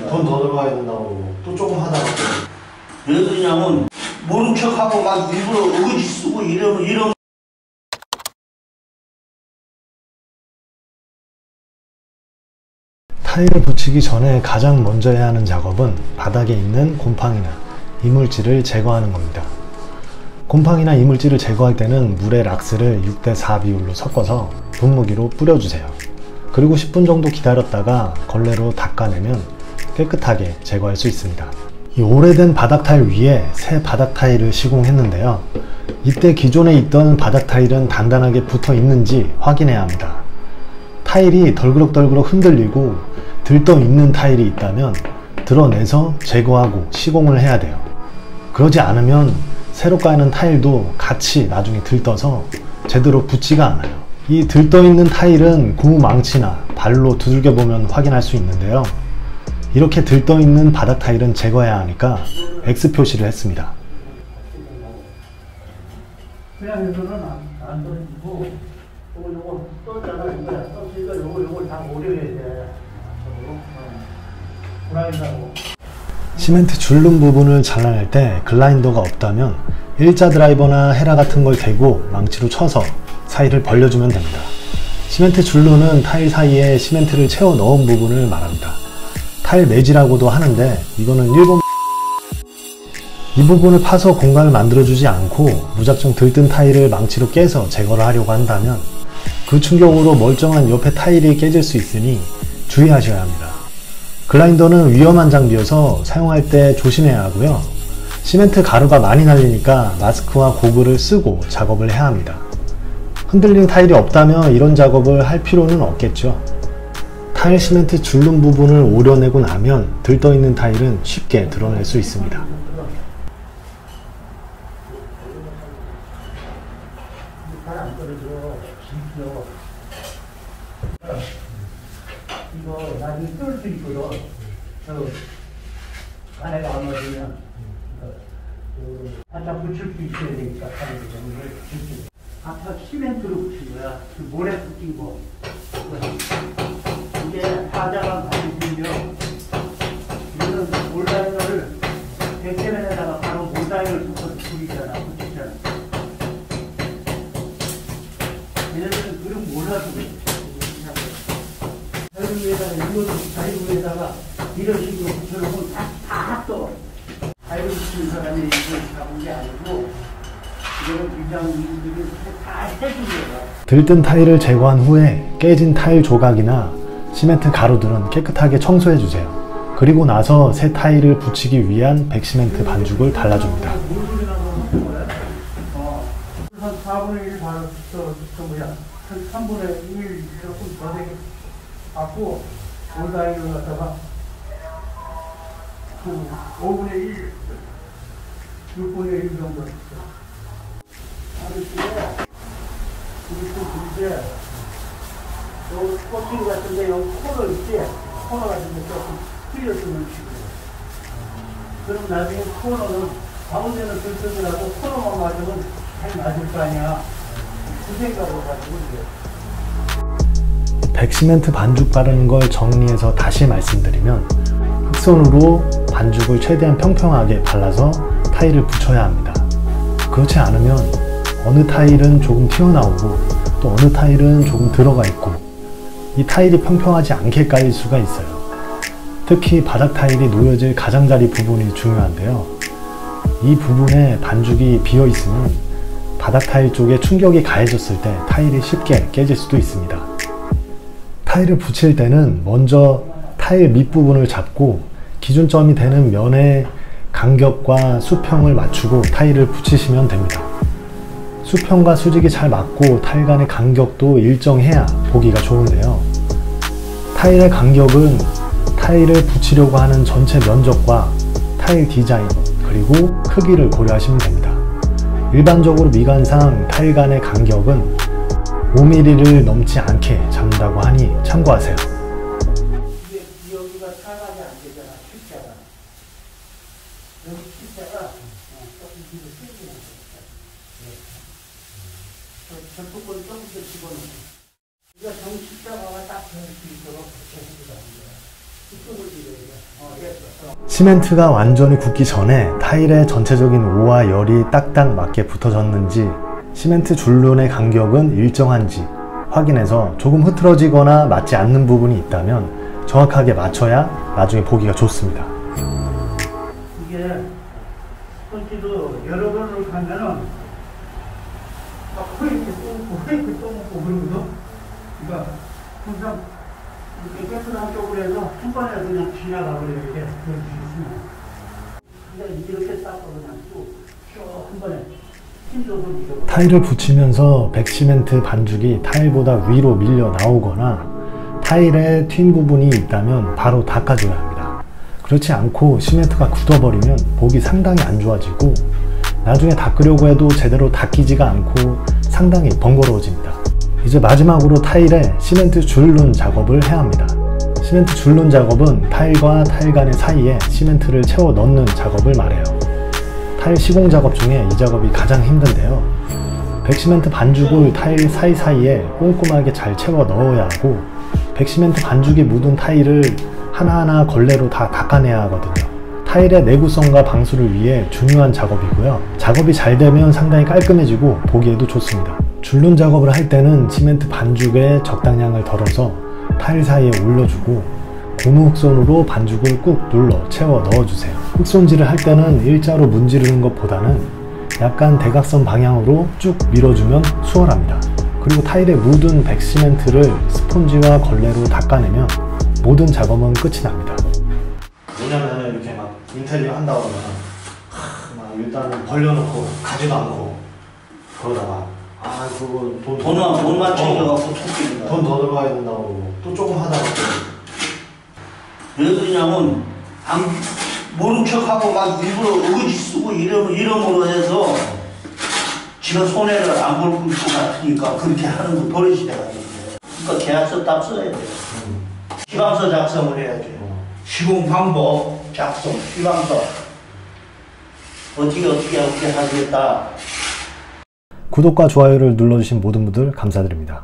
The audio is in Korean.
돈 더 들어가야 된다고 또 조금 하다가 왜 그러냐면 모른 척하고 막 일부러 어거지 쓰고 이러면 타일을 붙이기 전에 가장 먼저 해야 하는 작업은 바닥에 있는 곰팡이나 이물질을 제거하는 겁니다. 곰팡이나 이물질을 제거할 때는 물에 락스를 6:4 비율로 섞어서 분무기로 뿌려주세요. 그리고 10분 정도 기다렸다가 걸레로 닦아내면 깨끗하게 제거할 수 있습니다. 이 오래된 바닥 타일 위에 새 바닥 타일을 시공했는데요. 이때 기존에 있던 바닥 타일은 단단하게 붙어 있는지 확인해야 합니다. 타일이 덜그럭덜그럭 흔들리고 들떠 있는 타일이 있다면 드러내서 제거하고 시공을 해야 돼요. 그러지 않으면 새로 까는 타일도 같이 나중에 들떠서 제대로 붙지가 않아요. 이 들떠 있는 타일은 고무 망치나 발로 두들겨 보면 확인할 수 있는데요. 이렇게 들떠 있는 바닥 타일은 제거해야 하니까 X 표시를 했습니다. 그냥 이거는 안 돌리고 요거 떴잖아. 이거 요거 다 오려야 돼. 그라인더하고. 시멘트 줄눈 부분을 잘라낼 때 글라인더가 없다면 일자 드라이버나 헤라 같은 걸 대고 망치로 쳐서 사이를 벌려주면 됩니다. 시멘트 줄눈은 타일 사이에 시멘트를 채워 넣은 부분을 말합니다. 타일 매지라고도 하는데 이거는 일본 이 부분을 파서 공간을 만들어주지 않고 무작정 들뜬 타일을 망치로 깨서 제거를 하려고 한다면 그 충격으로 멀쩡한 옆에 타일이 깨질 수 있으니 주의하셔야 합니다. 글라인더는 위험한 장비여서 사용할 때 조심해야 하고요. 시멘트 가루가 많이 날리니까 마스크와 고글을 쓰고 작업을 해야 합니다. 흔들리는 타일이 없다면 이런 작업을 할 필요는 없겠죠. 타일 시멘트 줄눈 부분을 오려내고 나면 들떠 있는 타일은 쉽게 드러낼 수 있습니다. 이거 나중에 뜰 수 있거든. 안에가 안 맞으면 바짝 붙일 수 있어야 되니까 아까 시멘트로 붙인 거야. 그 모래 붙인 거. 이게 하자가 붙이면 이거는 몰라이너를 백제면에다가 바로 몰라이너를 섞어서 붙이잖아. 얘네들은 그런 몰라서 자유 위에다가 이거를 자유 위에다가 이런 식으로 붙여놓으면 다 또 자유 붙이는 사람이 이걸 잡은 게 아니고 이거는 기장님들이 다 해준 거야. 들뜬 타일을 제거한 후에 깨진 타일 조각이나 시멘트 가루들은 깨끗하게 청소해 주세요. 그리고 나서 새 타일을 붙이기 위한 백시멘트 반죽을 발라줍니다. 한 4분의 1 한 3분의 1 조금 더 되게 갖고 올다이를 갖다가 그 5분의 1, 6분의 1 정도 했어. 아저씨가 이게 좀 길게 요 코팅 같은데 요 코너 있지? 코너 같은데 조금 틀려주는 식으로. 그럼 나중에 코너는 가운데는 들뜨더라도 코너만 맞으면 잘 맞을 거 아니야. 그 생각으로 가지고 이제. 백시멘트 반죽 바르는 걸 정리해서 다시 말씀드리면 흑선으로 반죽을 최대한 평평하게 발라서 타일을 붙여야 합니다. 그렇지 않으면 어느 타일은 조금 튀어나오고 또 어느 타일은 조금 들어가 있고 이 타일이 평평하지 않게 깔릴 수가 있어요. 특히 바닥 타일이 놓여질 가장자리 부분이 중요한데요. 이 부분에 반죽이 비어 있으면 바닥 타일 쪽에 충격이 가해졌을 때 타일이 쉽게 깨질 수도 있습니다. 타일을 붙일 때는 먼저 타일 밑부분을 잡고 기준점이 되는 면의 간격과 수평을 맞추고 타일을 붙이시면 됩니다. 수평과 수직이 잘 맞고 타일 간의 간격도 일정해야 보기가 좋은데요. 타일의 간격은 타일을 붙이려고 하는 전체 면적과 타일 디자인 그리고 크기를 고려하시면 됩니다. 일반적으로 미관상 타일 간의 간격은 5mm를 넘지 않게 잡는다고 하니 참고하세요. 이게 여기가 상하게 안 되잖아, T자가. 여기 T자가 조금 뒤로 세게 저 뚜껑을 조금 더 집어넣어. 우리가 정식자가 딱 될 수 있도록 그렇게 해주자. 이쪽을 집어야 돼. 시멘트가 완전히 굳기 전에 타일에 전체적인 오와 열이 딱딱 맞게 붙어졌는지, 시멘트 줄눈의 간격은 일정한지 확인해서 조금 흐트러지거나 맞지 않는 부분이 있다면 정확하게 맞춰야 나중에 보기가 좋습니다. 이게 스펀지도 여러 번을 가면은 코에 이렇게 또 먹고 그러거든. 그러니까 항상 이렇게 깨끗한 쪽으로 해서 한 번에 그냥 지나가버려 이렇게 그럴 수 있으면. 근데 이렇게 닦아 그냥 쭉 한 번에 힘줘서 밀어. 타일을 붙이면서 백시멘트 반죽이 타일보다 위로 밀려 나오거나 타일에 튄 부분이 있다면 바로 닦아줘야 합니다. 그렇지 않고 시멘트가 굳어버리면 보기 상당히 안 좋아지고 나중에 닦으려고 해도 제대로 닦이지가 않고 상당히 번거로워집니다. 이제 마지막으로 타일에 시멘트 줄눈 작업을 해야 합니다. 시멘트 줄눈 작업은 타일과 타일 간의 사이에 시멘트를 채워 넣는 작업을 말해요. 타일 시공 작업 중에 이 작업이 가장 힘든데요. 백시멘트 반죽을 타일 사이사이에 꼼꼼하게 잘 채워 넣어야 하고, 백시멘트 반죽이 묻은 타일을 하나하나 걸레로 다 닦아내야 하거든요. 타일의 내구성과 방수를 위해 중요한 작업이고요. 작업이 잘 되면 상당히 깔끔해지고 보기에도 좋습니다. 줄눈 작업을 할 때는 시멘트 반죽에 적당량을 덜어서 타일 사이에 올려주고 고무 흑손으로 반죽을 꾹 눌러 채워 넣어주세요. 흑손질을 할 때는 일자로 문지르는 것보다는 약간 대각선 방향으로 쭉 밀어주면 수월합니다. 그리고 타일에 묻은 백시멘트를 스폰지와 걸레로 닦아내면 모든 작업은 끝이 납니다. 뭐냐면 이렇게 막 인테리어 한다고 하면 막 일단은 벌려놓고 가지도 않고 그러다가 그거 돈만 챙겨갖고 토끼인다. 돈 더 들어가야 된다고 그러고 또 조금 하다가 왜 그러냐면 모른 척하고 막 일부러 어거지 쓰고 이러므로 해서 지가 손해를 안 볼 것 같으니까 그렇게 하는 거 버릇이 돼가지고. 그러니까 계약서 딱 써야 돼요. 시방서 작성을 해야죠. 시공 방법 작성, 시방서 어떻게 하겠다. 구독과 좋아요를 눌러주신 모든 분들 감사드립니다.